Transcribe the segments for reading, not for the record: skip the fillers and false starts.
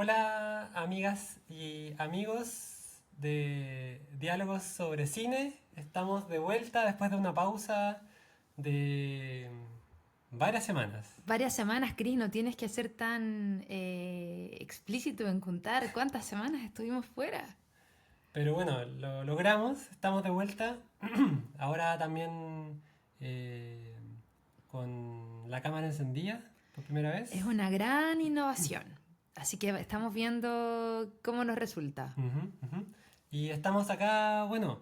Hola amigas y amigos de Diálogos sobre Cine. Estamos de vuelta después de una pausa de varias semanas. Varias semanas, Cris, no tienes que ser tan explícito en contar cuántas semanas estuvimos fuera. Pero bueno, lo logramos, estamos de vuelta. Ahora también eh, con la cámara encendida por primera Es vez. una gran innovación, así que estamos viendo cómo nos resulta. Ujú, ujú. Y estamos acá, bueno,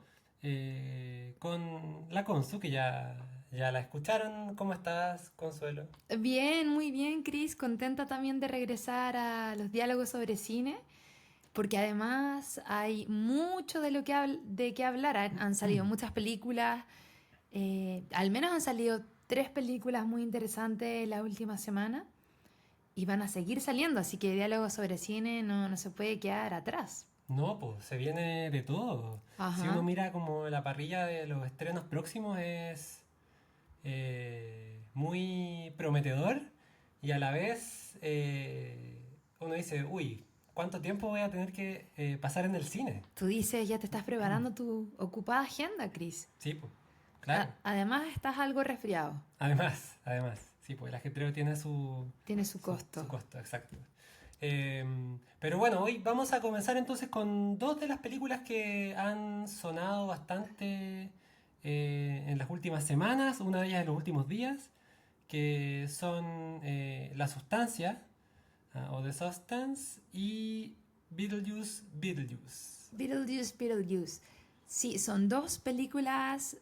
con la Consu, que ya la escucharon. ¿Cómo estás, Consuelo? Bien, muy bien, Cris, contenta también de regresar a los diálogos sobre cine, porque además hay mucho de lo que de qué hablar. Han salido muchas películas, al menos han salido tres películas muy interesantes la última semana. Y van a seguir saliendo, así que diálogo sobre cine no se puede quedar atrás. No, pues se viene de todo. Si uno Ajá. mira como la parrilla de los estrenos próximos es muy prometedor y a la vez uno dice, uy, ¿cuánto tiempo voy a tener que pasar en el cine? Tú dices, ya te estás preparando tu ocupada agenda, Chris. Sí, pues, claro. Además, estás algo resfriado. Además, sí, pues el ajetreo tiene Tiene su su costo. costo, exacto. Pero bueno, hoy vamos a comenzar entonces con dos de las películas que han sonado bastante en las últimas semanas, una de ellas en los últimos días, que son La Sustancia, o The Substance, y Beetlejuice. Beetlejuice, Beetlejuice. Sí, son dos películas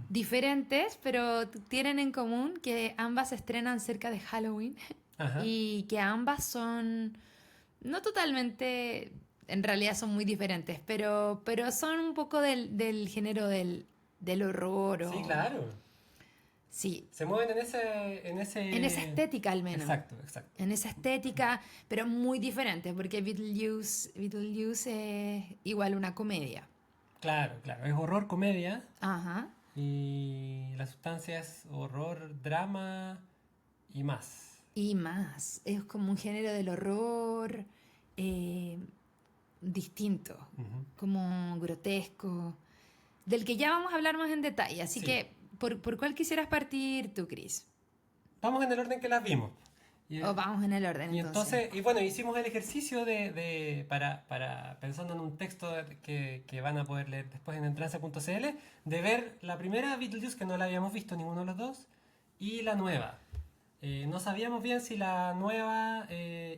diferentes, pero tienen en común que ambas se estrenan cerca de Halloween Ajá, y que ambas son no totalmente, en realidad son muy diferentes, pero son un poco del género del horror sí, o... claro. Sí, Se mueven en en esa ese... estética al menos. Exacto, exacto. En esa estética, pero muy diferente, porque Beetlejuice es igual una comedia. Claro, claro. Es horror, comedia. Ajá. Y la sustancia es horror, drama y más. Y más, es como un género del horror eh, distinto, Ujú. como grotesco, del que ya vamos a hablar más en detalle. Así Sí. que, ¿por cuál quisieras partir tú, Chris? Vamos en el orden que las vimos. Y, O vamos en el orden y entonces. entonces, y bueno, hicimos el ejercicio pensando en un texto que van a poder leer después en entrance.cl, de ver la primera Beetlejuice que no la habíamos visto ninguno de los dos, y la nueva. No sabíamos bien si la nueva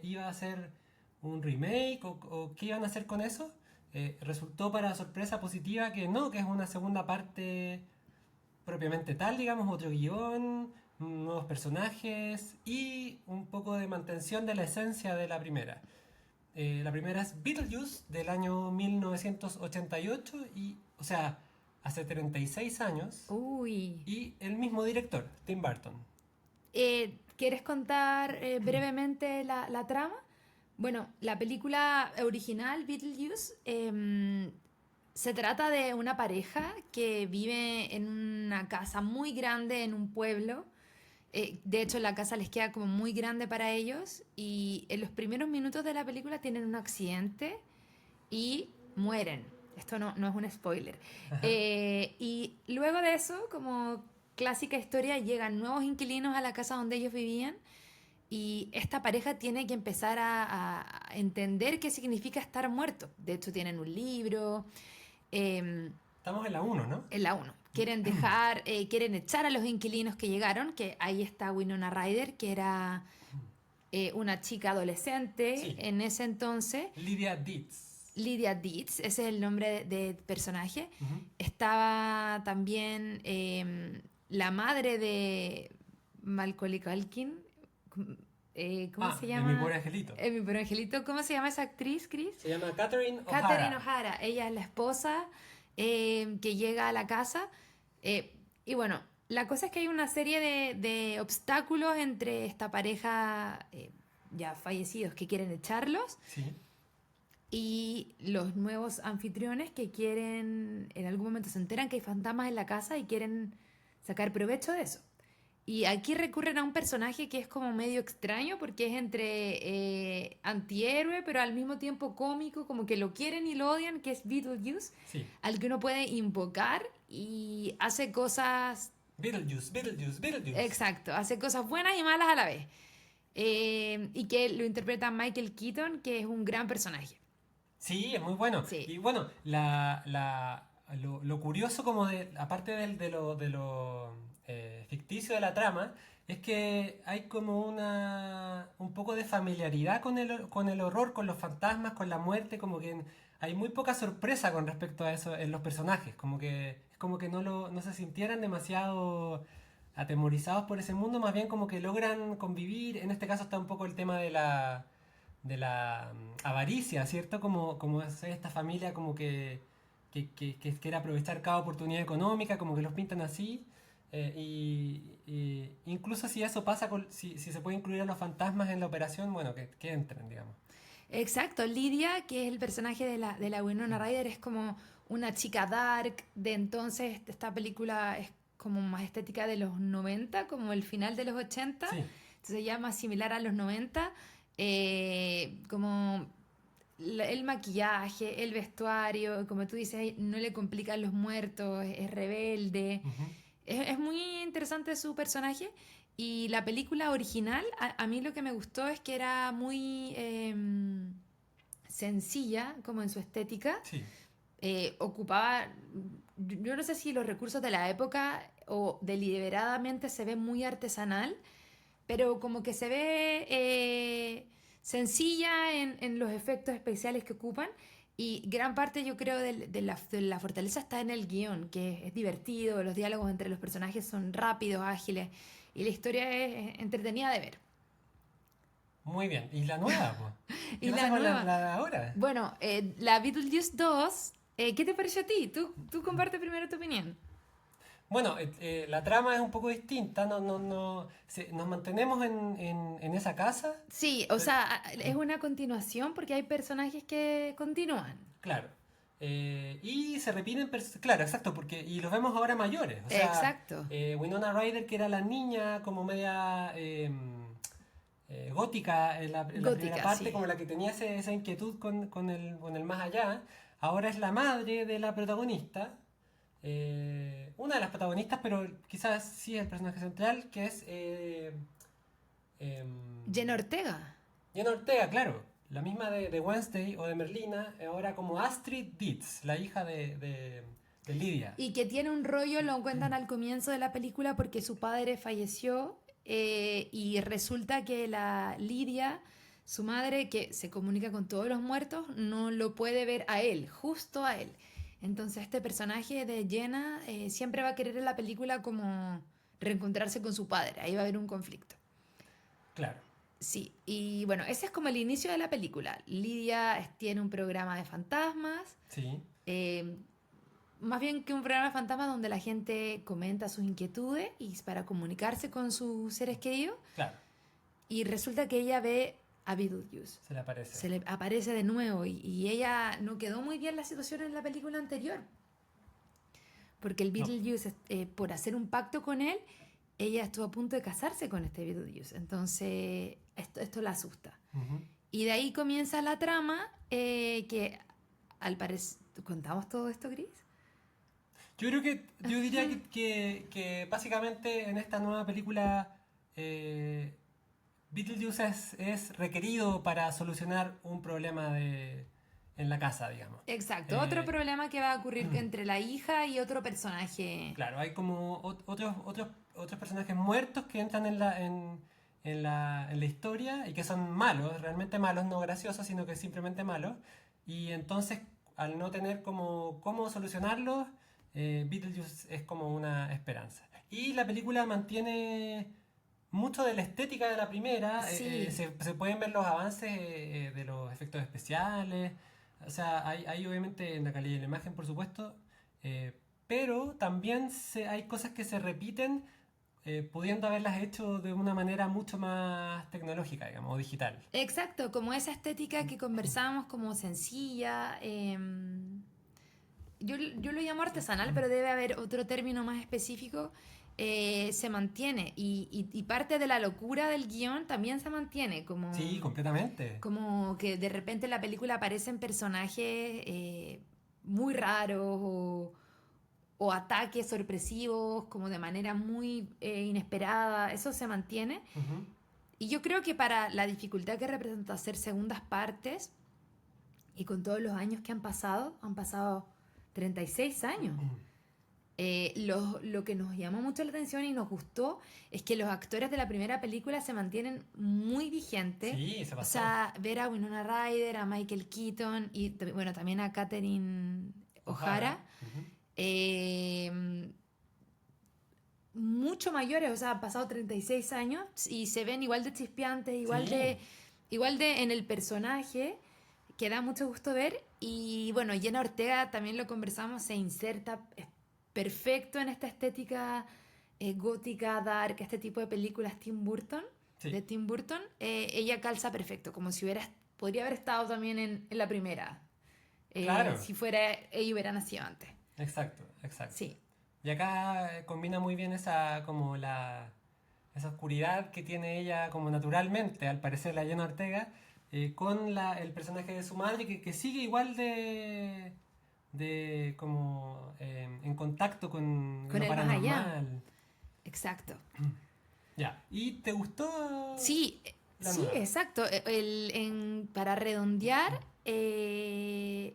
iba a ser un remake o qué iban a hacer con eso. Resultó para sorpresa positiva que no, que es una segunda parte propiamente tal, digamos, otro guión, nuevos personajes y un poco de mantención de la esencia de la primera. La primera es Beetlejuice del año 1988 y, o sea, hace 36 años Uy. y el mismo director, Tim Burton. ¿Quieres contar brevemente la trama? Bueno, la película original, Beetlejuice, se trata de una pareja que vive en una casa muy grande en un pueblo. De hecho, la casa les queda como muy grande para ellos y en los primeros minutos de la película tienen un accidente y mueren. Esto no es un spoiler. Y luego de eso, como clásica historia, llegan nuevos inquilinos a la casa donde ellos vivían y esta pareja tiene que empezar a entender qué significa estar muerto. De hecho, tienen un libro. eh, Estamos en la uno, ¿no? en la uno. Quieren echar a los inquilinos que llegaron, que ahí está Winona Ryder, que era una chica adolescente Sí, en ese entonces. Lydia Deetz. Lydia Deetz, ese es el nombre de personaje. Ujú. Estaba también la madre de Macaulay Culkin. ¿Cómo se En mi llama? pobre angelito. Mi pobre angelito. ¿Cómo se llama esa actriz, Chris? Se llama Catherine Catherine O'Hara. O'Hara. Ella es la esposa que llega a la casa. Y bueno, la cosa es que hay una serie de obstáculos entre esta pareja ya fallecidos que quieren echarlos Sí. y los nuevos anfitriones que quieren, en algún momento se enteran que hay fantasmas en la casa y quieren sacar provecho de eso. Y aquí recurren a un personaje que es como medio extraño porque es entre antihéroe, pero al mismo tiempo cómico, como que lo quieren y lo odian, que es Beetlejuice, Sí. al que uno puede invocar y hace cosas, Beetlejuice, Beetlejuice, Beetlejuice. exacto, hace cosas buenas y malas a la vez. Y que lo interpreta Michael Keaton, que es un gran personaje. Sí, es muy bueno. Sí, Y bueno, lo curioso como de, aparte de lo ficticio de la trama, es que hay como un poco de familiaridad con el horror, con los fantasmas, con la muerte, como que hay muy poca sorpresa con respecto a eso en los personajes, como que es como que no se sintieran demasiado atemorizados por ese mundo, más bien como que logran convivir. En este caso está un poco el tema de la avaricia, ¿cierto? Como es esta familia como que quiere aprovechar cada oportunidad económica, como que los pintan así. Y incluso si eso pasa, si se puede incluir a los fantasmas en la operación, bueno, que entren, digamos. exacto. Lidia, que es el personaje de la Winona Ryder, es como una chica dark. De entonces, esta película es como más estética de los 90 como el final de los 80. Sí, Entonces ya más similar a los 90. Como el maquillaje, el vestuario, como tú dices, no le complican los muertos, es rebelde. ujú, Es muy interesante su personaje. Y la película original, a mí lo que me gustó es que era muy sencilla, como en su estética. sí, Ocupaba, yo no sé si los recursos de la época o deliberadamente se ve muy artesanal, pero como que se ve sencilla en los efectos especiales que ocupan. Y gran parte, yo creo, de la fortaleza está en el guión, que es divertido, los diálogos entre los personajes son rápidos, ágiles, y la historia es entretenida de ver. muy bien. ¿Y la nueva, pues? ¿Qué Y pasa la con la, nueva, la de ahora? bueno, la Beetlejuice 2, ¿qué te pareció a ti? Tú comparte primero tu opinión. Bueno, la trama es un poco distinta, nos mantenemos en esa casa. Sí, o sea, es una continuación porque hay personajes que continúan. Claro. Y se repiten, claro, exacto, y los vemos ahora mayores. O sea, Exacto. Winona Ryder, que era la niña como media gótica en la primera Gótica, parte, sí. como la que tenía esa inquietud con el más allá, ahora es la madre de la protagonista. Una de las protagonistas, pero quizás sí el personaje central, que es Jenna Ortega. Jenna Ortega, claro. La misma de Wednesday o de Merlina, ahora como Astrid Dietz, la hija de Lydia. Y que tiene un rollo, lo cuentan al comienzo de la película porque su padre falleció y resulta que la Lidia, su madre, que se comunica con todos los muertos, no lo puede ver a él, justo a él. Entonces este personaje de Jenna siempre va a querer en la película como reencontrarse con su padre, ahí va a haber un conflicto. Claro, Sí, y bueno, ese es como el inicio de la película. Lidia tiene un programa de fantasmas, sí, eh, más bien que un programa de fantasmas donde la gente comenta sus inquietudes y para comunicarse con sus seres queridos. claro, Y resulta que ella ve a Beetlejuice. se le aparece. Se le aparece de nuevo y ella no quedó muy bien la situación en la película anterior. Porque el No. Beetlejuice, por hacer un pacto con él, ella estuvo a punto de casarse con este Beetlejuice. Entonces, esto la asusta. Ujú. Y de ahí comienza la trama que al parecer... ¿Contamos todo esto, Gris? Yo diría que básicamente en esta nueva película Beetlejuice es requerido para solucionar un problema en la casa, digamos. Exacto, otro Eh, problema que va a ocurrir entre la hija y otro personaje. claro, hay como otros personajes muertos que entran en la historia y que son malos, realmente malos, no graciosos, sino que simplemente malos. Y entonces, al no tener como cómo solucionarlos, Beetlejuice es como una esperanza. Y la película mantiene mucho de la estética de la primera. Sí, Se pueden ver los avances de los efectos especiales. O sea, hay obviamente en la calidad de la imagen, por supuesto. Pero también hay cosas que se repiten, pudiendo haberlas hecho de una manera mucho más tecnológica, digamos, o digital. exacto, como esa estética que conversamos como sencilla. Yo lo llamo artesanal, pero debe haber otro término más específico se mantiene y parte de la locura del guión también se mantiene, Sí, completamente. como que de repente en la película aparecen personajes muy raros o ataques sorpresivos como de manera muy inesperada, eso se mantiene. Ujú. Y yo creo que para la dificultad que representa hacer segundas partes y con todos los años que han pasado 36 años. Lo que nos llamó mucho la atención y nos gustó es que los actores de la primera película se mantienen muy vigentes. Sí, se O pasó. sea, ver a Winona Ryder, a Michael Keaton y bueno, también a Catherine O'Hara. O'Hara, Ujú. eh, mucho mayores, o sea, han pasado 36 años y se ven igual de chispeantes, Sí. igual de en el personaje, que da mucho gusto ver. Y bueno, Jenna Ortega, también lo conversamos, se inserta perfecto en esta estética gótica, dark, este tipo de películas Sí. de Tim Burton. Ella calza perfecto, como si podría haber estado también en la primera, Claro. si fuera, ella hubiera nacido antes. Exacto, exacto. Sí, Y acá combina muy bien esa oscuridad que tiene ella como naturalmente, al parecer la Jenna Ortega, con el personaje de su madre que sigue igual de como en contacto con con lo el más allá, paranormal. exacto. Ya. ¿Y te gustó Sí, la sí, nueva? exacto. Para redondear, hay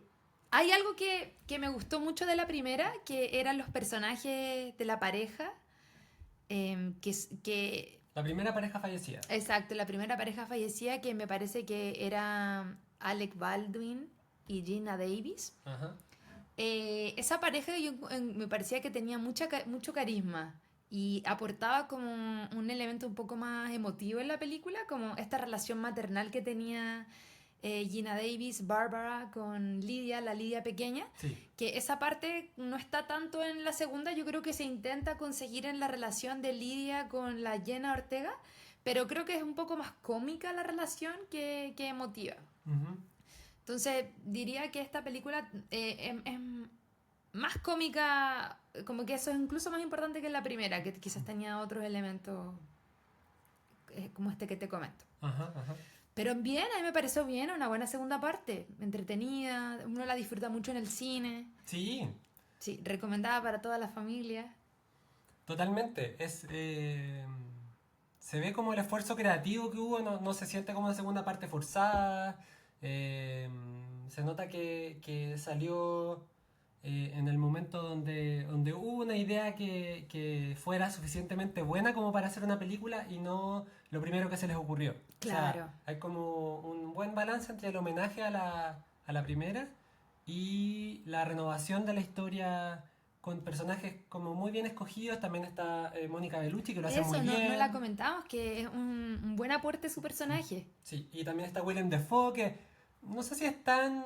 algo que me gustó mucho de la primera, que eran los personajes de la pareja, que, La primera pareja fallecida. exacto, la primera pareja fallecía, que me parece que era Alec Baldwin y Gina Davis. Ajá. Esa pareja me parecía que tenía mucho carisma y aportaba como un elemento un poco más emotivo en la película, como esta relación maternal que tenía Gina Davis, Barbara con Lidia, la Lidia pequeña, Sí. que esa parte no está tanto en la segunda, yo creo que se intenta conseguir en la relación de Lidia con la Jenna Ortega, pero creo que es un poco más cómica la relación que emotiva. Ujú. Entonces diría que esta película es más cómica, como que eso es incluso más importante que la primera, que quizás tenía otros elementos como este que te comento. Ajá, ajá. Pero bien, a mí me pareció bien, una buena segunda parte, entretenida, uno la disfruta mucho en el cine, Sí, sí, recomendada para toda la familia. totalmente. Se ve como el esfuerzo creativo que hubo, no se siente como una segunda parte forzada. eh, Se nota que salió en el momento donde hubo una idea que fuera suficientemente buena como para hacer una película y no lo primero que se les ocurrió. O sea, Claro. hay como un buen balance entre el homenaje a la primera y la renovación de la historia con personajes como muy bien escogidos. También está Mónica Bellucci, que lo hace muy Eso, no la bien. comentamos, que es un buen aporte su personaje. Sí, y también está Willem Dafoe, que no sé si es tan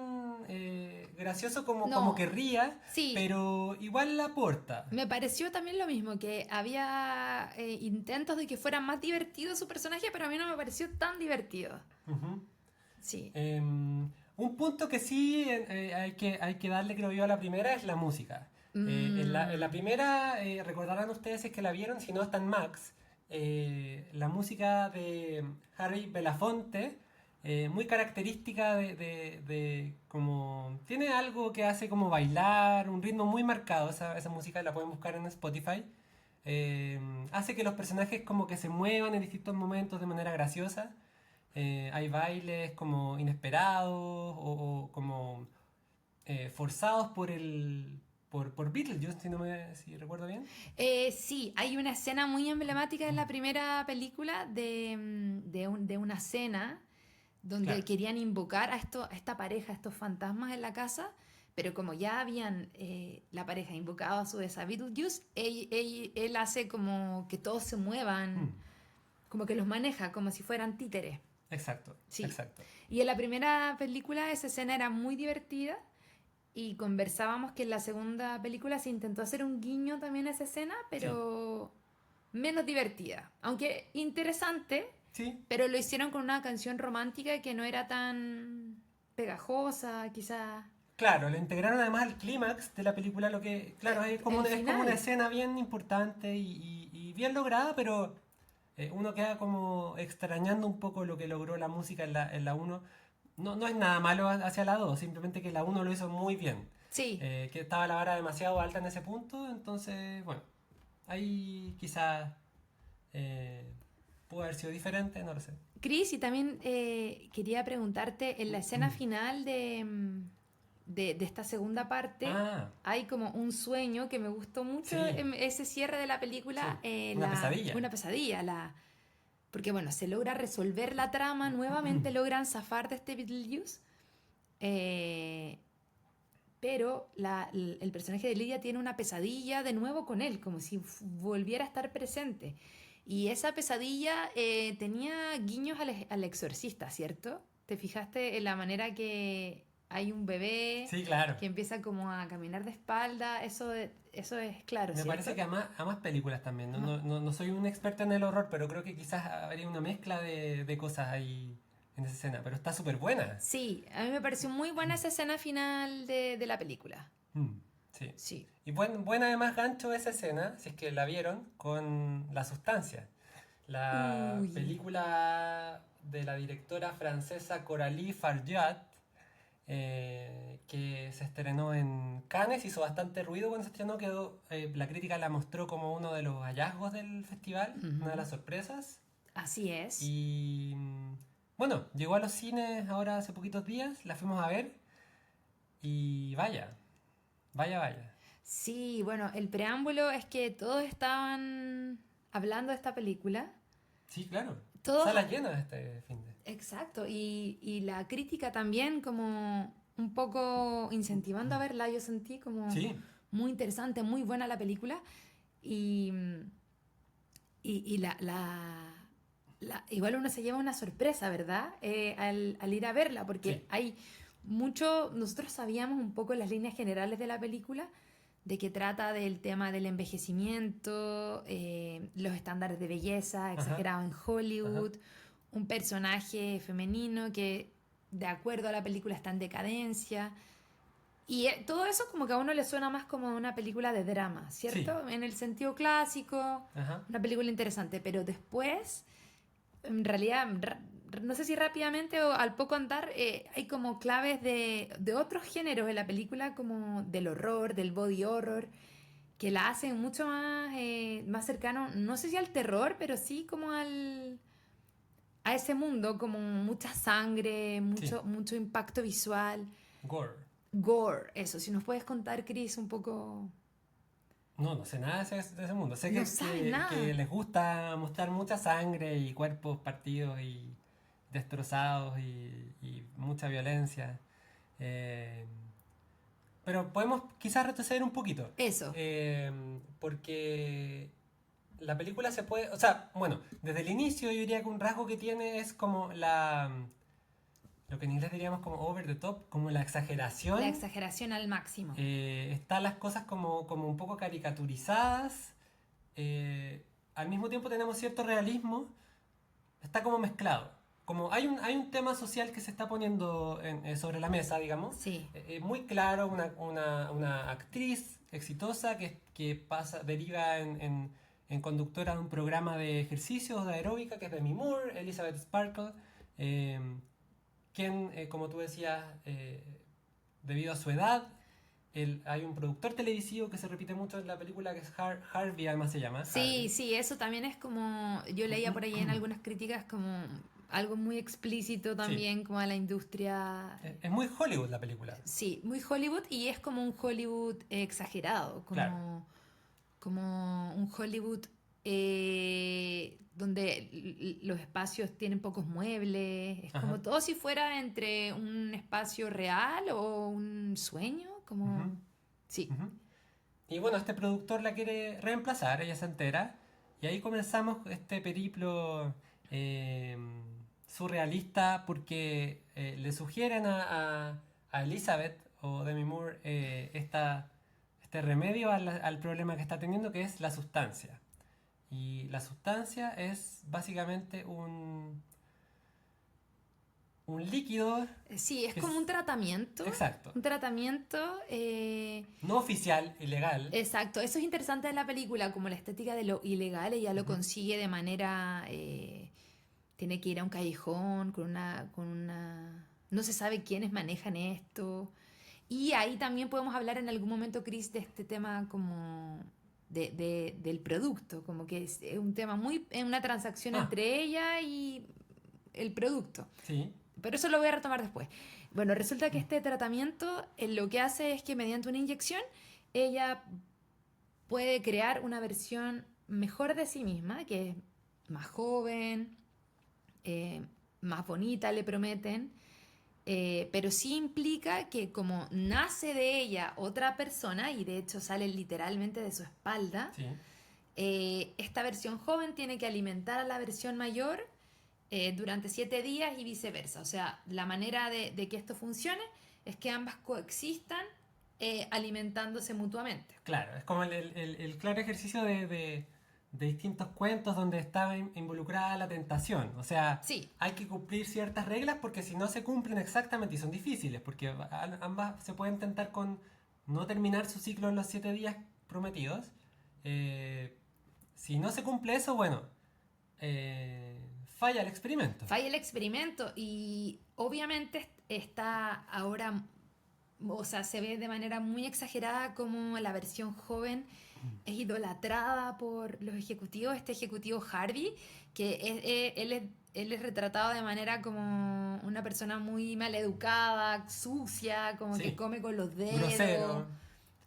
gracioso como No, querría, sí, pero igual la aporta. me pareció también lo mismo, que había intentos de que fuera más divertido su personaje, pero a mí no me pareció tan divertido. Ujú. Sí. Un punto que sí hay que darle, creo yo, a la primera es la música. En la Mm, primera, recordarán ustedes si es que la vieron, si no está en Max, la música de Harry Belafonte, muy característica como... Tiene algo que hace como bailar, un ritmo muy marcado, esa música la pueden buscar en Spotify. Eh, Hace que los personajes como que se muevan en distintos momentos de manera graciosa. Hay bailes como inesperados o como forzados por Beetlejuice, si recuerdo bien. sí, hay una escena muy emblemática en la primera película de una cena donde Claro. querían invocar a esta pareja, a estos fantasmas en la casa, pero como ya habían la pareja invocado a su vez a Beetlejuice, él hace como que todos se Mm, muevan, como que los maneja como si fueran títeres. exacto, Sí. exacto. Y en la primera película esa escena era muy divertida y conversábamos que en la segunda película se intentó hacer un guiño también a esa escena, Sí, pero menos divertida. Aunque interesante, sí. pero lo hicieron con una canción romántica que no era tan pegajosa, quizás Claro, le integraron además al clímax de la película, lo que, claro, el es como una final. escena bien importante bien lograda, pero uno queda como extrañando un poco lo que logró la música en la uno. No, no es nada malo hacia la 2, simplemente que la uno lo hizo muy bien. Sí. Que estaba la vara demasiado alta en ese punto, entonces, bueno, ahí quizás pudo haber sido diferente, no lo sé. Chris, y también quería preguntarte, en la escena final de esta segunda parte, Ah, hay como un sueño que me gustó mucho, sí, ese cierre de la película, sí, una pesadilla. una pesadilla, porque bueno, se logra resolver la trama, nuevamente logran zafar de este Beetlejuice, eh, pero el personaje de Lydia tiene una pesadilla de nuevo con él, como si volviera a estar presente. Y esa pesadilla tenía guiños al exorcista, ¿cierto? ¿Te fijaste en la manera que hay un bebé Sí, claro. que empieza como a caminar de espalda? Eso es claro, Me parece ¿cierto? que a más películas también. No, Ama- no soy un experto en el horror, pero creo que quizás habría una mezcla de cosas ahí en esa escena. Pero está súper buena. Sí, a mí me pareció muy buena esa escena final de la película. Mm, sí. Sí. Y buen además gancho esa escena, si es que la vieron, con La Sustancia. La Uy. película de la directora francesa Coralie Farjat, que se estrenó en Cannes, hizo bastante ruido cuando se estrenó, la crítica la mostró como uno de los hallazgos del festival, una de Ujú. las sorpresas. Así es. Y bueno, llegó a los cines ahora hace poquitos días, la fuimos a ver y vaya. Sí, bueno, el preámbulo es que todos estaban hablando de esta película. Sí, claro. Todos, Salas llenas este fin de. exacto, y la crítica también como un poco incentivando a verla, yo sentí como Sí, muy interesante, muy buena la película. Y, y igual uno se lleva una sorpresa, ¿verdad? Al ir a verla, porque sí. hay mucho, nosotros sabíamos un poco las líneas generales de la película, de que trata del tema del envejecimiento, los estándares de belleza Ajá, exagerados en ajá. Hollywood, un personaje femenino que de acuerdo a la película está en decadencia. Y todo eso como que a uno le suena más como una película de drama, Sí, ¿cierto? En el sentido clásico, ajá. una película interesante, pero después, en realidad, no sé si rápidamente o al poco andar, hay como claves de otros géneros en la película, como del horror, del body horror, que la hacen mucho más cercano, no sé si al terror, pero sí como a ese mundo, como mucha sangre, Sí, mucho impacto visual. gore. Gore, eso. Si nos puedes contar, Chris, un poco. No, no sé nada de ese mundo. Sé No sabes que nada. les gusta mostrar mucha sangre y cuerpos partidos y destrozados y mucha violencia. Eh, pero podemos quizás retroceder un poquito. Eso. Porque la película se puede... O sea, bueno, desde el inicio yo diría que un rasgo que tiene es como lo que en inglés diríamos como over the top, como la La exageración. exageración al máximo. Están las cosas como un poco caricaturizadas. eh, Al mismo tiempo tenemos cierto realismo. Está como mezclado. Como hay un tema social que se está poniendo sobre la mesa, digamos. Sí. Muy claro, una actriz exitosa que deriva en conductora de un programa de ejercicios de aeróbica, que es Demi Moore, Elizabeth Sparkle, eh, quien, como tú decías, debido a su edad, hay un productor televisivo que se repite mucho en la película, que es Harvey, además se llama, Sí, Harvey. sí, eso también es como. Yo leía por ahí en algunas críticas como algo muy explícito Sí, también, como a la industria. es muy Hollywood la película, Sí, muy Hollywood y es como un Hollywood exagerado, claro. como un Hollywood donde los espacios tienen pocos muebles, es Ajá. como todo si fuera entre un espacio real o un sueño, Ujú, como... Sí, ujú. Y bueno, este productor la quiere reemplazar, ella se entera, y ahí comenzamos este periplo eh, surrealista porque le sugieren a Elizabeth o Demi Moore este remedio al problema que está teniendo, que es la sustancia. Y la sustancia es básicamente un líquido. Sí, es Es- como un tratamiento. Exacto. Un tratamiento. No oficial, ilegal. Exacto, eso es interesante de la película, como la estética de lo ilegal, ella lo Ujú. consigue de manera... tiene que ir a un callejón con una... No se sabe quiénes manejan esto. Y ahí también podemos hablar en algún momento, Chris, de este tema como del producto, como que es un tema muy... Es una transacción Ah, entre ella y el producto. sí. Pero eso lo voy a retomar después. Bueno, resulta que este tratamiento lo que hace es que mediante una inyección ella puede crear una versión mejor de sí misma, que es más joven, eh, más bonita, le prometen, pero sí implica que como nace de ella otra persona, y de hecho sale literalmente de su espalda, Sí. esta versión joven tiene que alimentar a la versión mayor durante 7 días y viceversa. O sea, la manera de que esto funcione es que ambas coexistan alimentándose mutuamente. Claro, es como el claro ejercicio de distintos cuentos donde estaba involucrada la tentación. O sea, Sí, hay que cumplir ciertas reglas porque si no se cumplen exactamente y son difíciles, porque ambas se pueden tentar con no terminar su ciclo en los 7 días prometidos. Eh, si no se cumple eso, bueno, falla el experimento. falla el experimento y obviamente está ahora, o sea, se ve de manera muy exagerada como la versión joven es idolatrada por los ejecutivos, este ejecutivo Harvey, que él es retratado de manera como una persona muy maleducada, sucia, como que Sí, come con los dedos, grosero.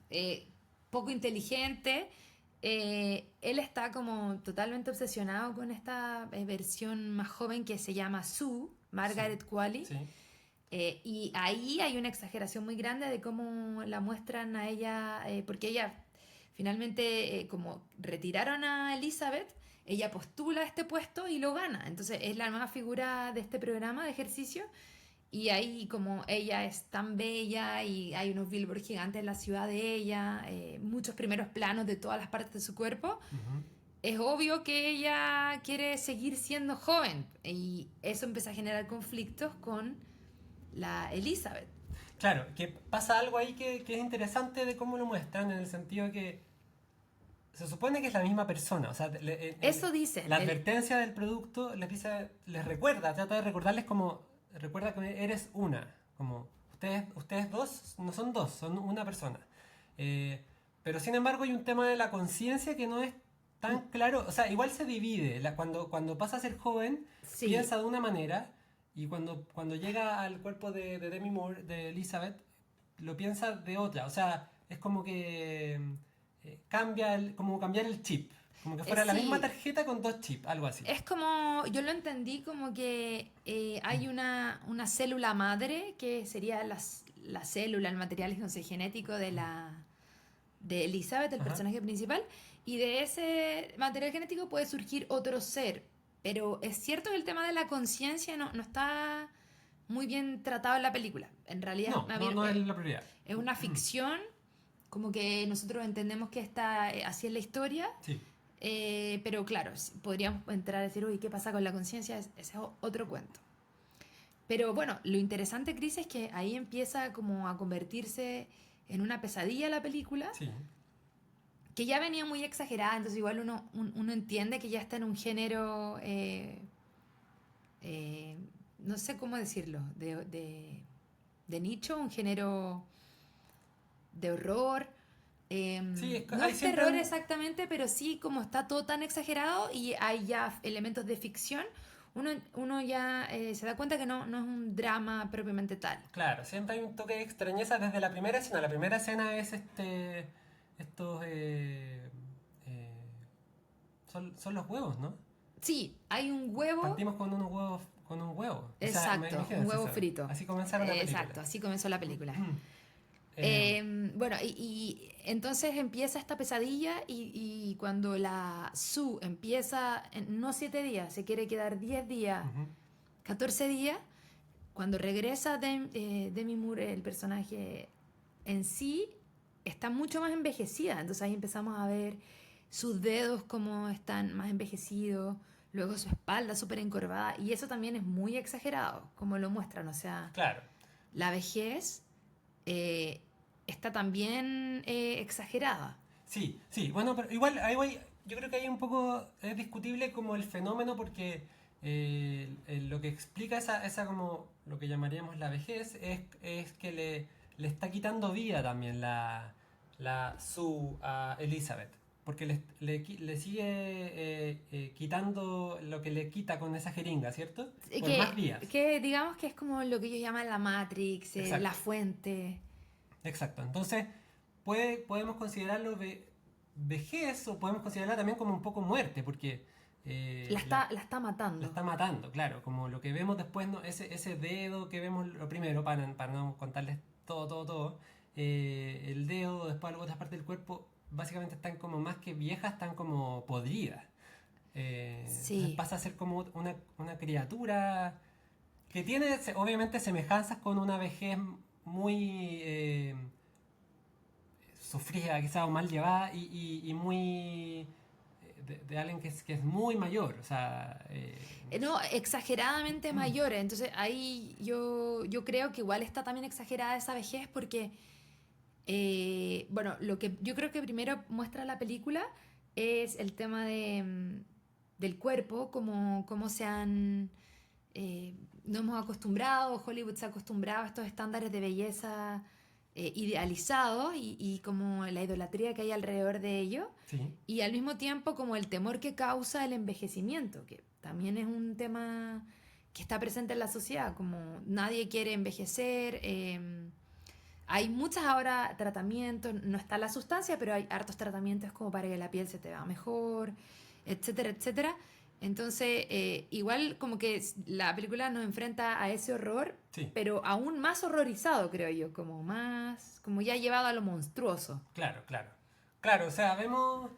eh, poco inteligente. Él está como totalmente obsesionado con esta versión más joven que se llama Sue, Sí, Margaret Qualley. sí, Y ahí hay una exageración muy grande de cómo la muestran a ella, porque ella finalmente, como retiraron a Elizabeth, ella postula a este puesto y lo gana. Entonces es la nueva figura de este programa de ejercicio. Y ahí como ella es tan bella y hay unos billboards gigantes en la ciudad de ella, muchos primeros planos de todas las partes de su cuerpo, ujú. es obvio que ella quiere seguir siendo joven y eso empieza a generar conflictos con la Elizabeth. Claro, que pasa algo ahí que es interesante de cómo lo muestran, en el sentido de que se supone que es la misma persona. O sea, Eso dicen. la advertencia del producto les recuerda, trata de recordarles como, recuerda que eres una. Como, ustedes dos no son dos, son una persona. Eh, pero sin embargo hay un tema de la conciencia que no es tan claro. O sea, igual se divide. Cuando pasa a ser joven, Sí, piensa de una manera. Y cuando llega al cuerpo de Demi Moore, de Elizabeth, lo piensa de otra. O sea, es como que como cambiar el chip. Como que fuera la misma sí. tarjeta con dos chips, algo así. Es como, yo lo entendí como que hay una célula madre que sería la célula, el material, no sé, genético de Elizabeth, el Ajá. personaje principal, y de ese material genético puede surgir otro ser. Pero es cierto que el tema de la conciencia no está muy bien tratado en la película. En realidad No, no es la prioridad. es una ficción, como que nosotros entendemos que está así en la historia, Sí. pero claro, podríamos entrar a decir, uy, ¿qué pasa con la conciencia? Ese es otro cuento. Pero bueno, lo interesante, Chris, es que ahí empieza como a convertirse en una pesadilla la película, Sí. que ya venía muy exagerada, entonces igual uno entiende que ya está en un género, eh, no sé cómo decirlo, de nicho, un género de horror. Sí, No hay es siempre terror exactamente, pero sí como está todo tan exagerado y hay ya elementos de ficción, uno ya se da cuenta que no es un drama propiamente tal. Claro, siempre hay un toque de extrañeza desde la primera escena. La primera escena es estos eh, son los huevos, ¿no? Sí, hay un huevo, Partimos con unos huevos, con un huevo. O sea, exacto, un imagínense huevo eso. frito. Así comenzaron la película. Exacto, así comenzó la película. Eh, Bueno, y entonces empieza esta pesadilla y cuando la Sue empieza, no 7 días, se quiere quedar 10 días, ujú. 14 días, cuando regresa Demi Moore, el personaje en sí, está mucho más envejecida. Entonces ahí empezamos a ver sus dedos como están más envejecidos, luego su espalda súper encorvada, y eso también es muy exagerado, como lo muestran, o sea, Claro. la vejez eh, está también exagerada. Sí, sí, bueno, pero igual yo creo que hay un poco, es discutible como el fenómeno porque lo que explica esa como lo que llamaríamos la vejez es que le está quitando vida también a Elizabeth, porque le sigue quitando lo que le quita con esa jeringa, ¿cierto? Por más días. Que digamos que es como lo que ellos llaman la Matrix, la Exacto, fuente. exacto. Entonces, podemos considerarlo vejez o podemos considerarla también como un poco muerte, porque La está la matando. está matando, claro, como lo que vemos después, ¿no? Ese dedo que vemos lo primero, para no contarles todo, el dedo, después otras partes del cuerpo, básicamente están como más que viejas, están como podridas. Entonces Sí. pasa a ser como una criatura que tiene obviamente semejanzas con una vejez muy sufrida, quizá o mal llevada y muy de alguien que es muy mayor, o sea, No, exageradamente mayores. Entonces ahí yo creo que igual está también exagerada esa vejez porque, bueno, lo que yo creo que primero muestra la película es el tema del cuerpo, cómo se han... nos hemos acostumbrado, Hollywood se ha acostumbrado a estos estándares de belleza idealizados y como la idolatría que hay alrededor de ello. sí, Y al mismo tiempo como el temor que causa el envejecimiento, que también es un tema que está presente en la sociedad, como nadie quiere envejecer. Hay muchas ahora tratamientos, no está la sustancia, pero hay hartos tratamientos como para que la piel se te vea mejor, etcétera, etcétera. Entonces, igual como que la película nos enfrenta a ese horror, sí, pero aún más horrorizado, creo yo, como más, como ya llevado a lo monstruoso. claro, claro. Claro, o sea, vemos.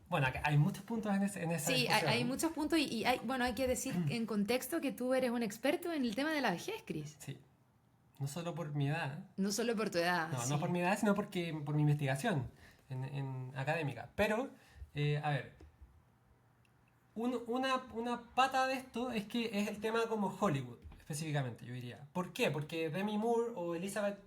Bueno, hay muchos puntos en esa Sí, hay discusión. muchos puntos y hay, bueno, hay que decir en contexto que tú eres un experto en el tema de la vejez, Chris. Sí, no solo por mi edad, No solo por tu edad, no por sí. mi edad, sino por mi investigación en académica. Pero, a ver, una pata de esto es que es el tema como Hollywood, específicamente, yo diría. ¿Por qué? Porque Demi Moore o Elizabeth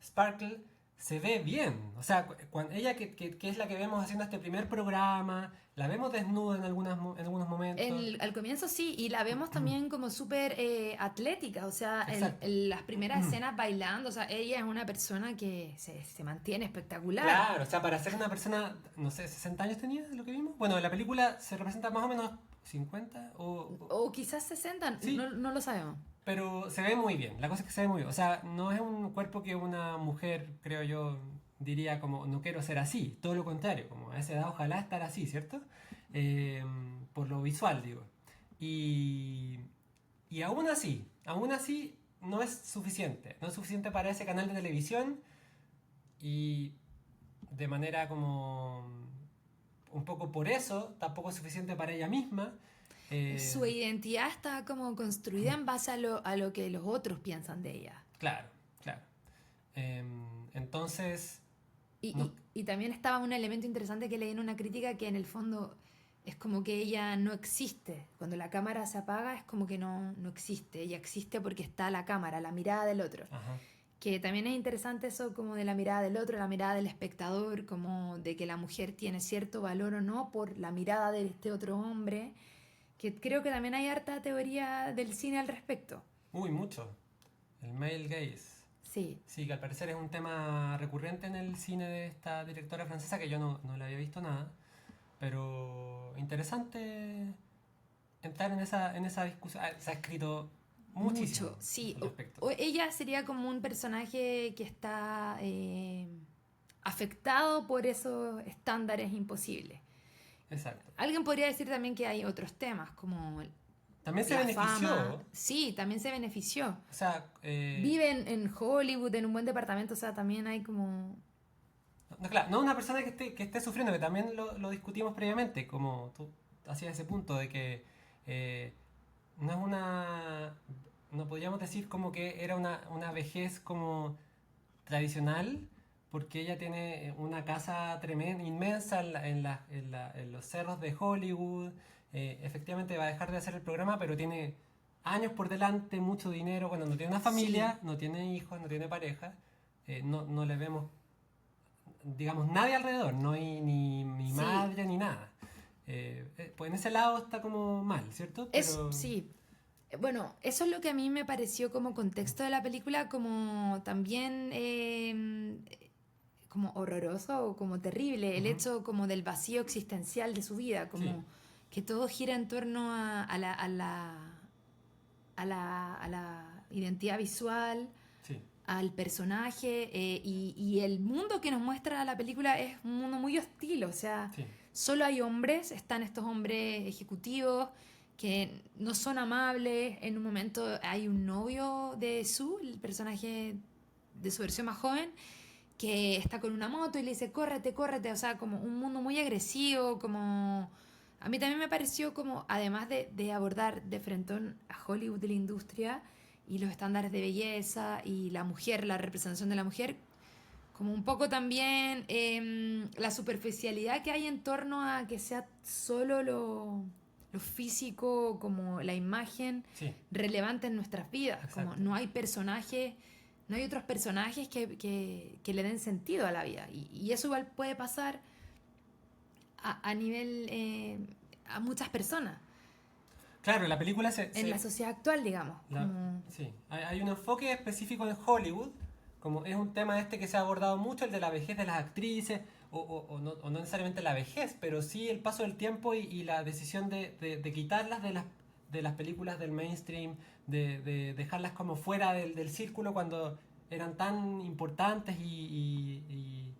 Sparkle se ve bien. O sea, cuando ella que es la que vemos haciendo este primer programa, la vemos desnuda en algunos momentos. Al comienzo sí, y la vemos también como súper atlética, o sea, Exacto. en las primeras escenas bailando, o sea, ella es una persona que se mantiene espectacular. Claro, o sea, para ser una persona, no sé, 60 años tenía lo que vimos. Bueno, en la película se representa más o menos 50 O quizás 60, sí, no lo sabemos. pero se ve muy bien. La cosa es que se ve muy bien. O sea, no es un cuerpo que una mujer, creo yo, diría como, no quiero ser así. Todo lo contrario, como a esa edad ojalá estar así, ¿cierto? Eh, por lo visual, digo. Y, y aún así no es suficiente. No es suficiente para ese canal de televisión y de manera como un poco por eso, tampoco es suficiente para ella misma. Eh, Su identidad está como construida en base a lo que los otros piensan de ella. claro, claro. Eh, entonces, Y, no, y también estaba un elemento interesante que leí en una crítica que en el fondo es como que ella no existe. Cuando la cámara se apaga es como que no existe. Ella existe porque está la cámara, la mirada del otro. ajá. Que también es interesante eso como de la mirada del otro, la mirada del espectador, como de que la mujer tiene cierto valor o no por la mirada de este otro hombre. Que creo que también hay harta teoría del cine al respecto. Uy, mucho. El male gaze. Sí. Sí, que al parecer es un tema recurrente en el cine de esta directora francesa que yo no le había visto nada. Pero interesante entrar en esa discusión. Se ha escrito muchísimo Mucho, sí. al respecto. Ella sería como un personaje que está afectado por esos estándares imposibles. Exacto. Alguien podría decir también que hay otros temas, como También se la fama. benefició. Sí, también se benefició. O sea, Vive en Hollywood, en un buen departamento, o sea, también hay como... no, claro, no una persona que esté sufriendo, que también lo discutimos previamente, como tú hacías ese punto de que eh, no es una. No podríamos decir como que era una vejez como tradicional, porque ella tiene una casa tremenda, inmensa en los cerros de Hollywood, efectivamente va a dejar de hacer el programa, pero tiene años por delante, mucho dinero, bueno, no tiene una familia, no tiene hijos, no tiene pareja, no le vemos, digamos, nadie alrededor, no hay ni Sí, madre ni nada. Pues en ese lado está como mal, ¿cierto? Pero sí. Bueno, eso es lo que a mí me pareció como contexto de la película, como también como horroroso o como terrible, el ujú, hecho como del vacío existencial de su vida, sí, como que todo gira en torno a la identidad visual, sí, al personaje, y el mundo que nos muestra la película es un mundo muy hostil, o sea, sí, solo hay hombres, están estos hombres ejecutivos que no son amables. En un momento hay un novio de Sue, el personaje de su versión más joven, que está con una moto y le dice, córrete, córrete, o sea, como un mundo muy agresivo, como... A mí también me pareció como, además de abordar de frente a Hollywood de la industria y los estándares de belleza y la mujer, la representación de la mujer, como un poco también la superficialidad que hay en torno a que sea solo lo físico, como la imagen sí, relevante en nuestras vidas, como exacto. no hay personajes, no hay otros personajes que le den sentido a la vida. Y eso igual puede pasar a nivel, a muchas personas, Claro, la película en la sociedad actual, digamos, como... sí, hay un enfoque específico en Hollywood, como es un tema este que se ha abordado mucho, el de la vejez de las actrices, o no necesariamente la vejez, pero sí el paso del tiempo y la decisión de quitarlas de las películas del mainstream, de dejarlas como fuera del círculo cuando eran tan importantes y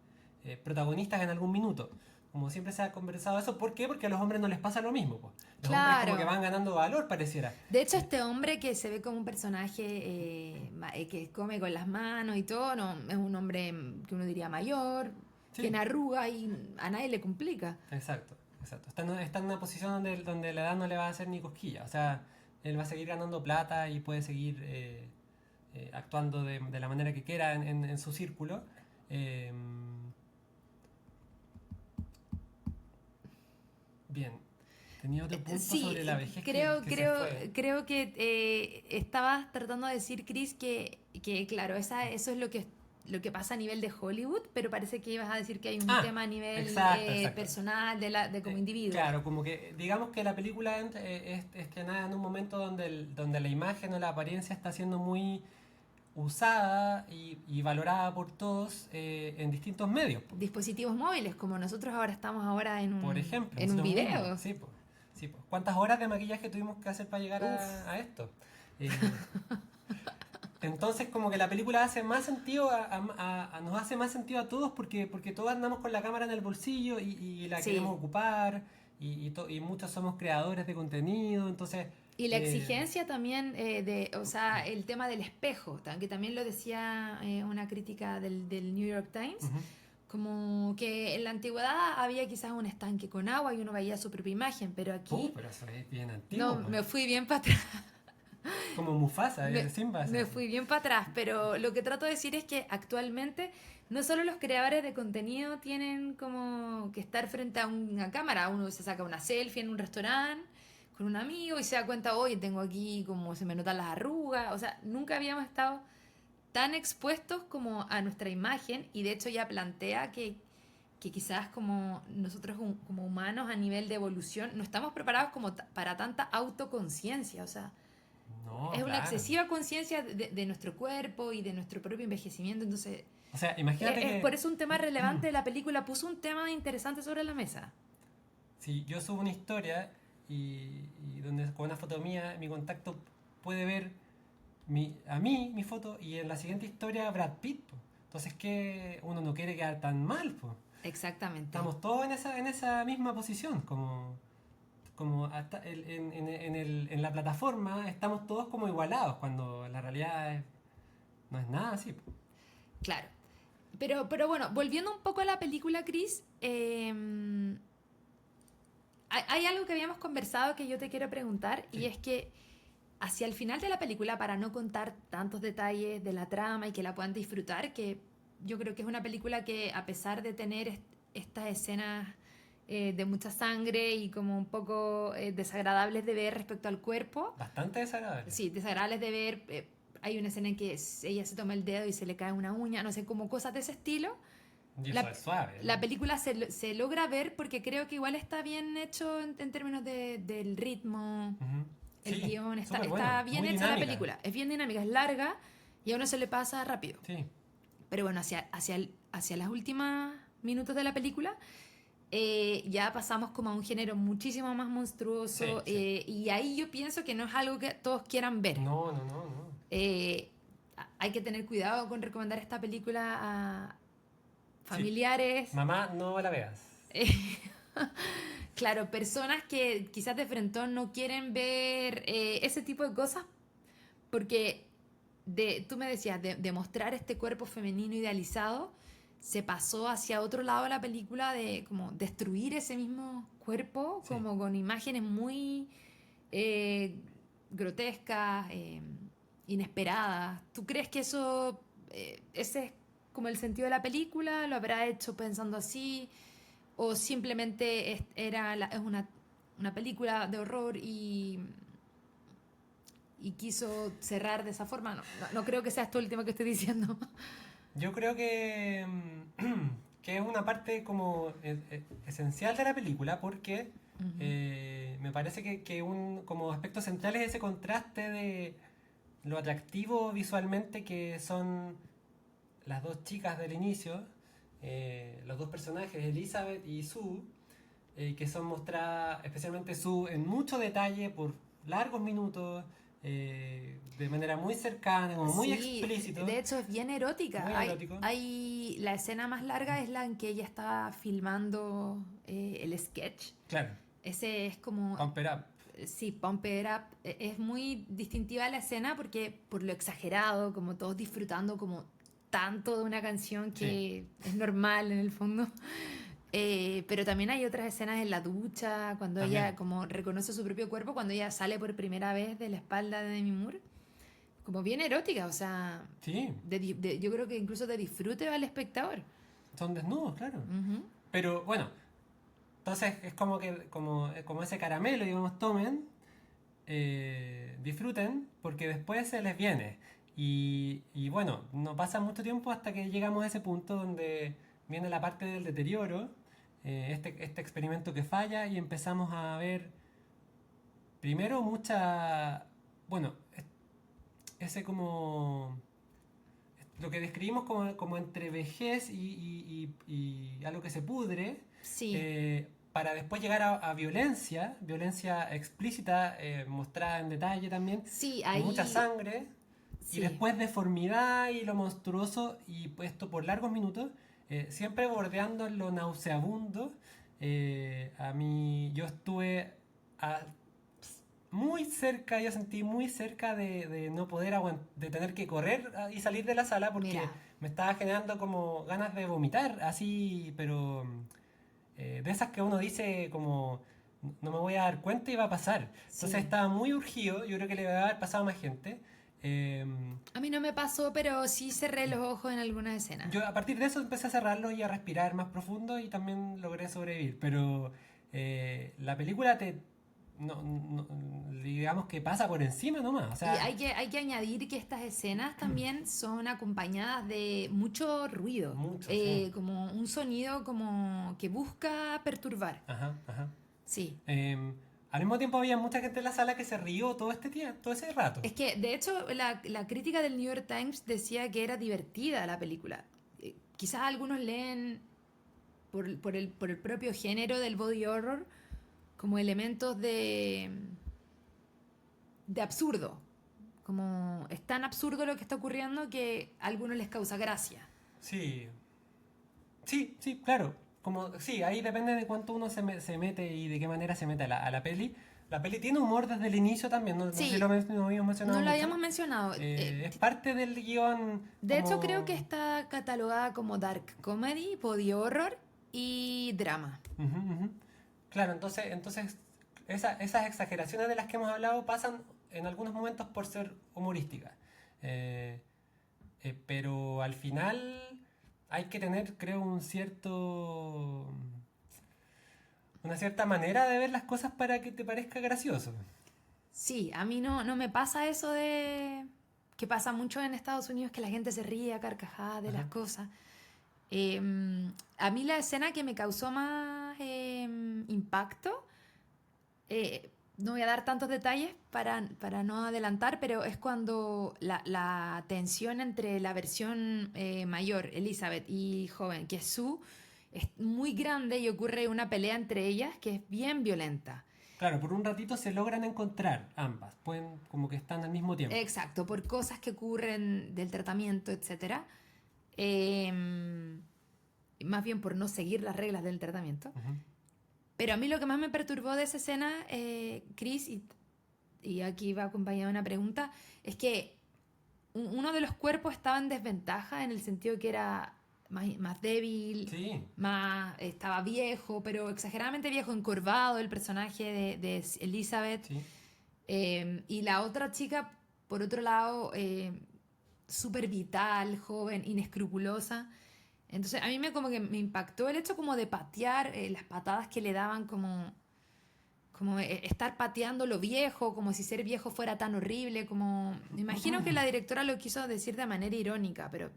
protagonistas en algún minuto. Como siempre se ha conversado eso, ¿por qué? Porque a los hombres no les pasa lo mismo, po. Los hombres como que Claro. van ganando valor, pareciera. De hecho, Eh, este hombre que se ve como un personaje que come con las manos y todo, no, es un hombre que uno diría mayor, sí, tiene arruga y a nadie le complica. exacto, exacto. Está en una posición donde la edad no le va a hacer ni cosquilla. O sea, él va a seguir ganando plata y puede seguir actuando de la manera que quiera en su círculo. Eh, bien, tenía otro punto Sí, sobre la vejez creo, que se creo, fue. creo que estabas tratando de decir, Chris, que claro, eso es lo que pasa a nivel de Hollywood, pero parece que ibas a decir que hay un Ah, tema a nivel exacto, exacto. personal de como individuo. Claro, como que digamos que la película es que nada en un momento donde la imagen o la apariencia está siendo muy usada y valorada por todos en distintos medios, po. Dispositivos móviles, como nosotros ahora estamos ahora Por ejemplo, en un nosotros mismos, video. sí, po, sí, po. ¿Cuántas horas de maquillaje tuvimos que hacer para llegar Uf. a esto? Eh, entonces como que la película hace más sentido nos hace más sentido a todos porque todos andamos con la cámara en el bolsillo y la Sí. queremos ocupar y muchos somos creadores de contenido, entonces Y la eh, exigencia también o sea, el tema del espejo, que también lo decía una crítica del New York Times, ujú. como que en la antigüedad había quizás un estanque con agua y uno veía su propia imagen, pero aquí Pero eso es bien no, antiguo, pues. me fui bien para atrás. Como Mufasa, Me, Simba, me fui bien para atrás, pero lo que trato de decir es que actualmente no solo los creadores de contenido tienen como que estar frente a una cámara, uno se saca una selfie en un restaurante con un amigo y se da cuenta, oye, tengo aquí como se me notan las arrugas, o sea, nunca habíamos estado tan expuestos como a nuestra imagen y de hecho ya plantea que quizás como nosotros como humanos a nivel de evolución no estamos preparados como para tanta autoconciencia, o sea, no, es una claro. excesiva conciencia de nuestro cuerpo y de nuestro propio envejecimiento. Entonces, O sea, imagínate es que por eso un tema relevante de la película. Puso un tema interesante sobre la mesa. si yo subo una historia y donde con una foto mía, mi contacto puede ver a mí, mi foto, y en la siguiente historia Brad Pitt, po. Entonces que uno no quiere quedar tan mal, pues. Exactamente. Estamos todos en esa misma posición, como hasta en la plataforma estamos todos como igualados, cuando la realidad no es nada así, po. Claro. Pero bueno, volviendo un poco a la película, Chris, hay algo que habíamos conversado que yo te quiero preguntar y Sí. es que hacia el final de la película, para no contar tantos detalles de la trama y que la puedan disfrutar, que yo creo que es una película que a pesar de tener estas escenas de mucha sangre y como un poco desagradables de ver respecto al cuerpo. Bastante desagradable. Sí, desagradables de ver. Hay una escena en que ella se toma el dedo y se le cae una uña, no sé, como cosas de ese estilo. Y eso es suave. La película se logra ver porque creo que igual está bien hecho en términos del ritmo, Ujú. el Sí, guión, está súper bueno, bien muy hecha la dinámica. película. Es bien dinámica, es larga y a uno se le pasa rápido. Sí, Pero bueno, hacia las últimas minutos de la película ya pasamos como a un género muchísimo más monstruoso sí, sí. y ahí yo pienso que no es algo que todos quieran ver. No, no, no, no. Eh, Hay que tener cuidado con recomendar esta película a Sí. familiares. Mamá, no la veas. eh, claro, personas que quizás de frentón no quieren ver ese tipo de cosas porque tú me decías, de mostrar este cuerpo femenino idealizado, se pasó hacia otro lado de la película de como destruir ese mismo cuerpo, Sí. como con imágenes muy eh, grotescas, inesperadas. ¿Tú crees que ese es como el sentido de la película? ¿Lo habrá hecho pensando así? ¿O simplemente es una película de horror y quiso cerrar de esa forma? No creo que sea esto el último que estoy diciendo. Yo creo que, que es una parte como esencial de la película porque Ujú. me parece que un como aspecto central es ese contraste de lo atractivo visualmente que son las dos chicas del inicio, los dos personajes, Elizabeth y Sue, que son mostradas, especialmente Sue, en mucho detalle por largos minutos, de manera muy cercana, como muy Sí, explícito, de hecho es bien erótica. muy erótico. La escena más larga es la en que ella está filmando el sketch. Claro, Ese es como, Pump It Up. sí, Pump It Up. Es muy distintiva la escena porque por lo exagerado, como todos disfrutando como tanto de una canción Sí, que es normal en el fondo. Pero también hay otras escenas en la ducha, cuando ella también. como reconoce su propio cuerpo, cuando ella sale por primera vez de la espalda de Demi Moore. Como bien erótica, o sea, Sí, yo creo que incluso de disfrute al espectador. son desnudos, claro. Ujú. Pero bueno, entonces es como que como ese caramelo, digamos, tomen, disfruten, porque después se les viene. Y bueno, no pasa mucho tiempo hasta que llegamos a ese punto donde viene la parte del deterioro, este experimento que falla y empezamos a ver primero mucha, bueno, ese como lo que describimos como entre vejez y algo que se pudre, Sí, para después llegar a violencia, violencia explícita, mostrada en detalle también, sí, y mucha ahí, sangre, y sí, después deformidad y lo monstruoso, y puesto por largos minutos, siempre bordeando en lo nauseabundo. A mí, yo estuve a muy cerca, yo sentí muy cerca de no poder aguantar, de tener que correr y salir de la sala porque mira, me estaba generando como ganas de vomitar, así, pero de esas que uno dice como no me voy a dar cuenta y va a pasar. Entonces sí. estaba muy urgido, yo creo que le va a haber pasado a más gente. Eh, A mí no me pasó, pero sí cerré los ojos en algunas escenas. yo a partir de eso empecé a cerrarlos y a respirar más profundo y también logré sobrevivir, pero la película digamos que pasa por encima nomás, o Y sea, hay que añadir que estas escenas también son acompañadas de mucho ruido, mucho, sí. como un sonido como que busca perturbar. Ajá, ajá. Sí. Al mismo tiempo había mucha gente en la sala que se rió todo este tiempo, todo ese rato. Es que, de hecho, la crítica del New York Times decía que era divertida la película. Quizás algunos leen por el propio género del body horror como elementos de absurdo. Como es tan absurdo lo que está ocurriendo que a algunos les causa gracia. Sí, sí, sí, claro. Como, sí, ahí depende de cuánto uno se mete y de qué manera se mete a la peli. La peli tiene humor desde el inicio también, no sé si Sí, no habíamos mencionado no lo mucho. habíamos mencionado. Es parte del guión De hecho, creo que como... está catalogada como dark comedy, body horror y drama. Ujú, ujú. Claro, entonces esas exageraciones de las que hemos hablado pasan en algunos momentos por ser humorísticas. Eh, pero al final hay que tener, creo, un cierto... una cierta manera de ver las cosas para que te parezca gracioso. Sí, a mí no me pasa eso de que pasa mucho en Estados Unidos, que la gente se ríe a carcajadas de las Ajá. cosas. Eh, a mí la escena que me causó más impacto, no voy a dar tantos detalles para no adelantar, pero es cuando la tensión entre la versión mayor, Elizabeth, y joven, que es Sue, es muy grande y ocurre una pelea entre ellas que es bien violenta. Claro, por un ratito se logran encontrar ambas, pueden como que están al mismo tiempo. Exacto, por cosas que ocurren del tratamiento, etcétera. Eh, Más bien por no seguir las reglas del tratamiento. Ujú. Pero a mí lo que más me perturbó de esa escena, Chris, y aquí va acompañada una pregunta, es que uno de los cuerpos estaba en desventaja en el sentido que era más débil, Sí, estaba viejo, pero exageradamente viejo, encorvado el personaje de Elizabeth. sí. Y la otra chica, por otro lado, súper vital, joven, inescrupulosa. Entonces a mí como que me impactó el hecho como de patear, las patadas que le daban como estar pateando lo viejo, como si ser viejo fuera tan horrible, como me imagino que la directora lo quiso decir de manera irónica, pero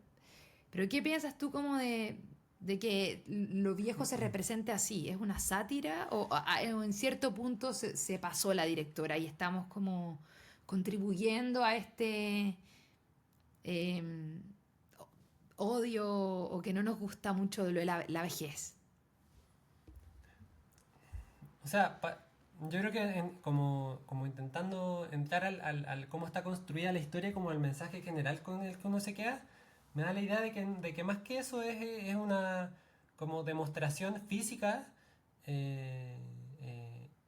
¿qué piensas tú como de que lo viejo se represente así? ¿Es una sátira o en cierto punto se pasó la directora y estamos como contribuyendo a este eh, odio o que no nos gusta mucho de lo de la vejez? O sea, yo creo que como intentando entrar al cómo está construida la historia, como al mensaje general con el que uno se queda, me da la idea de que más que eso es una como demostración física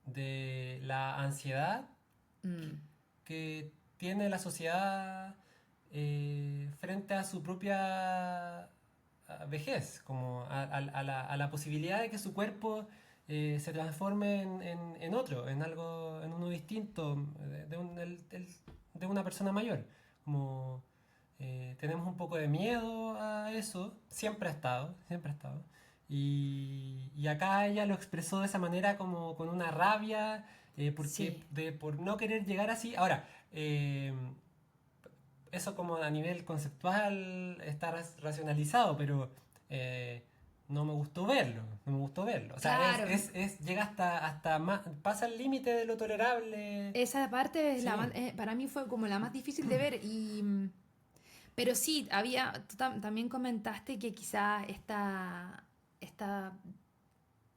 de la ansiedad Mm, que tiene la sociedad frente a su propia vejez, como a la posibilidad de que su cuerpo se transforme en otro, en algo, en uno distinto, de una persona mayor. Como tenemos un poco de miedo a eso, siempre ha estado, siempre ha estado. Y acá ella lo expresó de esa manera como con una rabia, sí, por no querer llegar así. Ahora, eso como a nivel conceptual está racionalizado, pero eh, no me gustó verlo, no me gustó verlo. O sea, claro. llega hasta más, pasa el límite de lo tolerable. Esa parte es Sí. para mí fue como la más difícil de ver pero sí, también comentaste que quizás esta,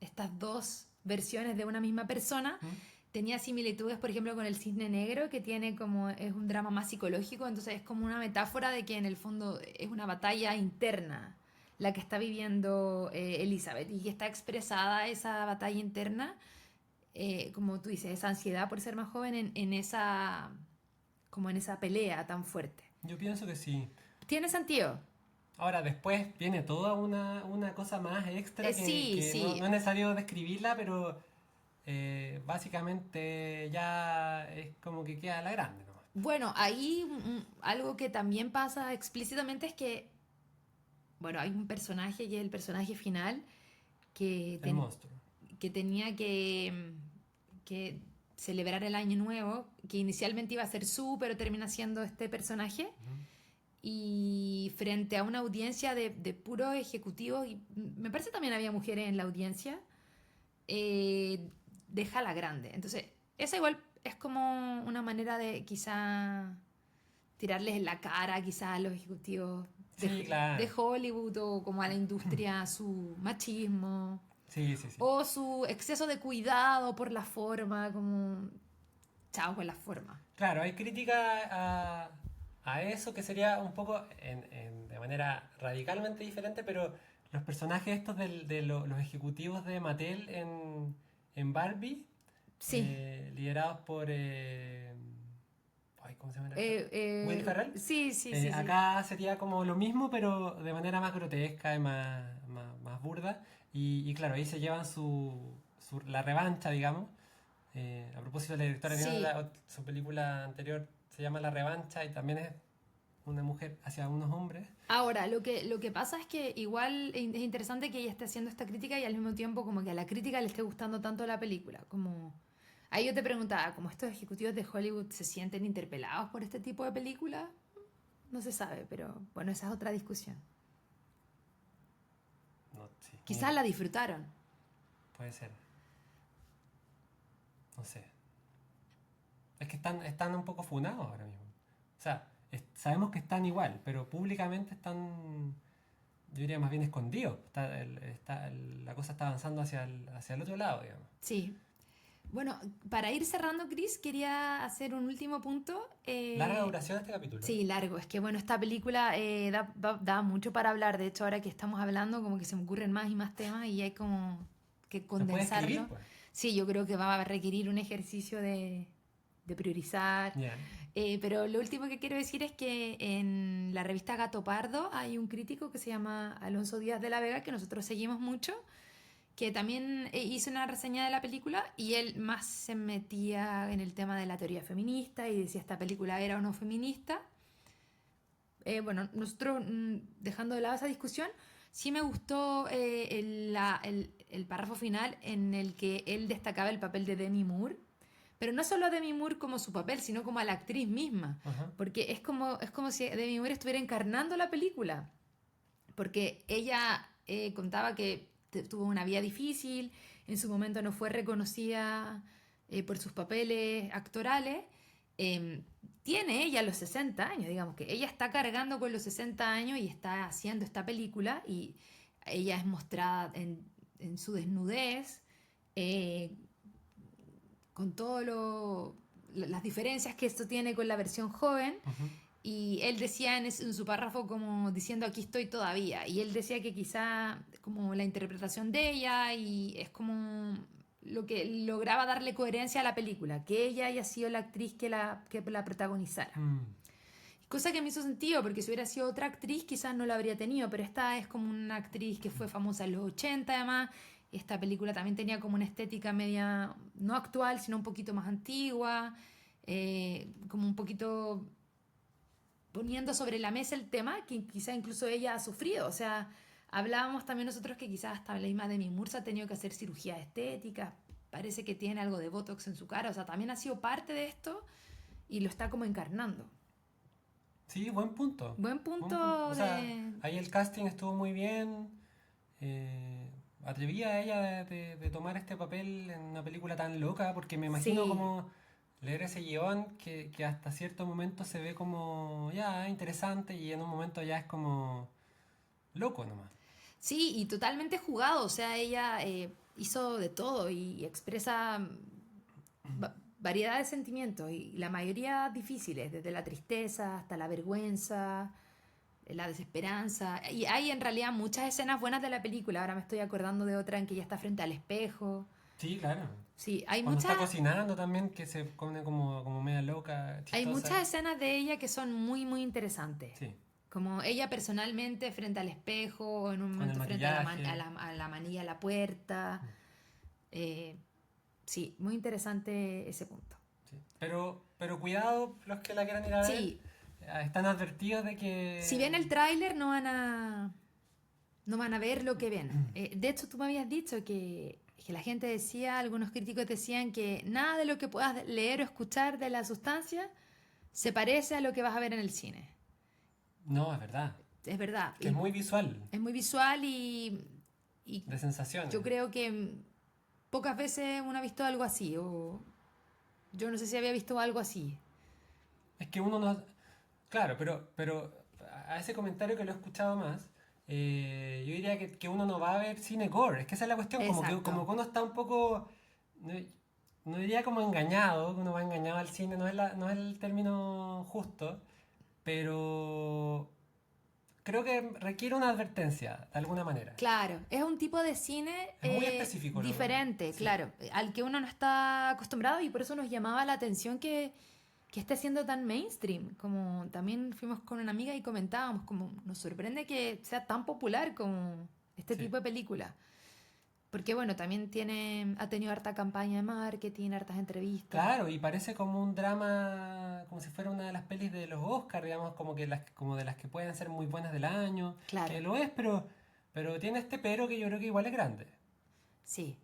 estas dos versiones de una misma persona ¿Mm? tenía similitudes, por ejemplo, con el Cisne Negro, que tiene como, es un drama más psicológico, entonces es como una metáfora de que en el fondo es una batalla interna la que está viviendo Elizabeth y que está expresada esa batalla interna, como tú dices, esa ansiedad por ser más joven en esa, como en esa pelea tan fuerte. Yo pienso que sí. ¿Tiene sentido? Ahora, después viene toda una cosa más extra Sí, que no sí. es necesario describirla, pero básicamente ya es como que queda a la grande nomás. Bueno, ahí algo que también pasa explícitamente es que, bueno, hay un personaje que es el personaje final que, El monstruo. que tenía que celebrar el año nuevo, que inicialmente iba a ser Sue, pero termina siendo este personaje. Ujú. Y frente a una audiencia de puros ejecutivos, y me parece también había mujeres en la audiencia, deja la grande. Entonces, esa igual es como una manera de quizá tirarles en la cara quizá a los ejecutivos Sí, claro. de Hollywood o como a la industria su machismo Sí, sí, sí. o su exceso de cuidado por la forma, como chao con la forma. Claro, hay crítica a eso que sería un poco de manera radicalmente diferente, pero los personajes estos los ejecutivos de Mattel en Barbie, Sí. liderados por... ay, ¿cómo se llama el actor? Will Ferrell. Sí, sí, sí, sí. Acá sería como lo mismo, pero de manera más grotesca y más burda. Y claro, ahí se llevan la revancha, digamos. A propósito, la directora, Sí, su película anterior se llama La Revancha y también es una mujer hacia unos hombres. Ahora, lo que pasa es que igual es interesante que ella esté haciendo esta crítica y al mismo tiempo como que a la crítica le esté gustando tanto la película. Como... Ahí yo te preguntaba, ¿cómo estos ejecutivos de Hollywood se sienten interpelados por este tipo de películas? No se sabe, pero bueno, esa es otra discusión. No, sí, Quizás la disfrutaron. puede ser. No sé. Es que están un poco funados ahora mismo. O sea, sabemos que están igual, pero públicamente están, yo diría más bien escondidos. La cosa está avanzando hacia el otro lado, digamos. Sí. Bueno, para ir cerrando, Chris, quería hacer un último punto. Larga duración de este capítulo. Sí, largo. Es que bueno, esta película da mucho para hablar. De hecho, ahora que estamos hablando, como que se me ocurren más y más temas y hay como que Se puede condensarlo. escribir, pues. Sí, yo creo que va a requerir un ejercicio de priorizar. Ya. Pero lo último que quiero decir es que en la revista Gato Pardo hay un crítico que se llama Alonso Díaz de la Vega, que nosotros seguimos mucho, que también hizo una reseña de la película y él más se metía en el tema de la teoría feminista y decía esta película era o no feminista. Bueno, nosotros, dejando de lado esa discusión, sí me gustó el párrafo final en el que él destacaba el papel de Demi Moore, pero no solo a Demi Moore como su papel, sino como a la actriz misma, Ajá. porque es como si Demi Moore estuviera encarnando la película, porque ella contaba que tuvo una vida difícil, en su momento no fue reconocida por sus papeles actorales. Tiene ella los 60 años, digamos que ella está cargando con los 60 años y está haciendo esta película y ella es mostrada en su desnudez, eh, con todas las diferencias que esto tiene con la versión joven. Ujú. Y él decía en su párrafo como diciendo aquí estoy todavía. Y él decía que quizá como la interpretación de ella y es como lo que lograba darle coherencia a la película, que ella haya sido la actriz que la protagonizara. Mm. Cosa que me hizo sentido, porque si hubiera sido otra actriz quizás no lo habría tenido, pero esta es como una actriz que fue famosa en los 80 además. Esta película también tenía como una estética media, no actual, sino un poquito más antigua, como un poquito poniendo sobre la mesa el tema que quizá incluso ella ha sufrido. O sea, hablábamos también nosotros que quizás hasta la misma Demi Moore ha tenido que hacer cirugía estética, parece que tiene algo de botox en su cara, o sea, también ha sido parte de esto y lo está como encarnando. Sí, buen punto. Buen Buen punto punto. O sea, de... ahí el casting estuvo muy bien. Atrevía a ella de tomar este papel en una película tan loca, porque me imagino Sí, como leer ese guión que hasta cierto momento se ve como ya interesante y en un momento ya es como loco nomás. sí, y totalmente jugado, o sea, ella hizo de todo y expresa variedad de sentimientos y la mayoría difíciles, desde la tristeza hasta la vergüenza, la desesperanza. Y hay en realidad muchas escenas buenas de la película. Ahora me estoy acordando de otra en que ella está frente al espejo. Sí, claro. Sí, hay Cuando está muchas, cocinando también, que se pone como media loca, hay chistosa. muchas escenas de ella que son muy, muy interesantes. Sí, Como ella personalmente frente al espejo, o en un con el momento frente a maquillaje. a la manilla de la puerta. Eh, sí, muy interesante ese punto. Sí. Pero cuidado los que la quieran ir a ver. Sí, Están advertidos de si que... ven el tráiler no van a ver lo que ven. De hecho, tú me habías dicho que la gente decía, algunos críticos decían que nada de lo que puedas leer o escuchar de la sustancia se parece a lo que vas a ver en el cine. No, es verdad. Es verdad. Que es muy visual, Es muy visual y de sensaciones. yo creo que pocas veces uno ha visto algo así. O yo no sé si había visto algo así. Es que uno no... Claro, pero a ese comentario que lo he escuchado más, yo diría que uno no va a ver cine gore. Es que esa es la cuestión, Exacto. como que uno está un poco... No, no diría como engañado, que uno va engañado al cine, no es el término justo, pero creo que requiere una advertencia, de alguna manera. Claro, es un tipo de cine Es muy específico. diferente, Sí. claro, al que uno no está acostumbrado y por eso nos llamaba la atención que esté siendo tan mainstream. Como también fuimos con una amiga y comentábamos, como nos sorprende que sea tan popular como este Sí. tipo de película. Porque bueno, también ha tenido harta campaña de marketing, hartas entrevistas. Claro, y parece como un drama, como si fuera una de las pelis de los Oscars, digamos, como de las que pueden ser muy buenas del año, Claro, que lo es, pero tiene este pero que yo creo que igual es grande. sí.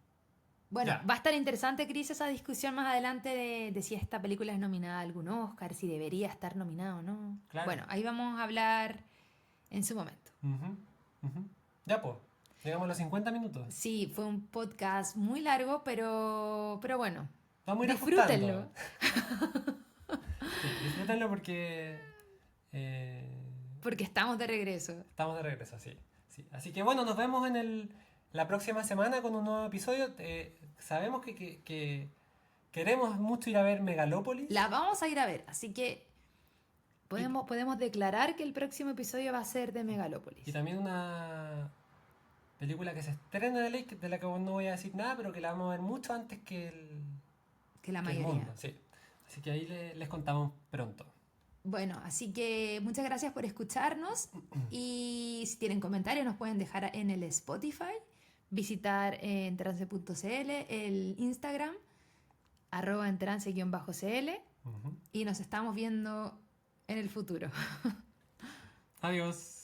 Bueno, Ya, va a estar interesante, Chris, esa discusión más adelante de si esta película es nominada a algún Oscar, si debería estar nominada o no. claro. Bueno, ahí vamos a hablar en su momento. Ujú, ujú. Ya, pues, llegamos a los 50 minutos. Sí, fue un podcast muy largo, pero bueno, Vamos a ir disfrútenlo. ajustando. Sí, disfrútenlo porque eh, Porque estamos de regreso. estamos de regreso, sí, sí. Así que bueno, nos vemos la próxima semana con un nuevo episodio. Sabemos que queremos mucho ir a ver Megalópolis. La vamos a ir a ver, así que Y, podemos declarar que el próximo episodio va a ser de y Megalópolis. también una película que se estrena de la que no voy a decir nada, pero que la vamos a ver mucho antes Que la que el mayoría. mundo, sí. Así que ahí les contamos pronto. Bueno, así que muchas gracias por escucharnos y si tienen comentarios nos pueden dejar en el Spotify, visitar en trance.cl, el Instagram, @entrance_cl Ujú. y nos estamos viendo en el futuro. Adiós.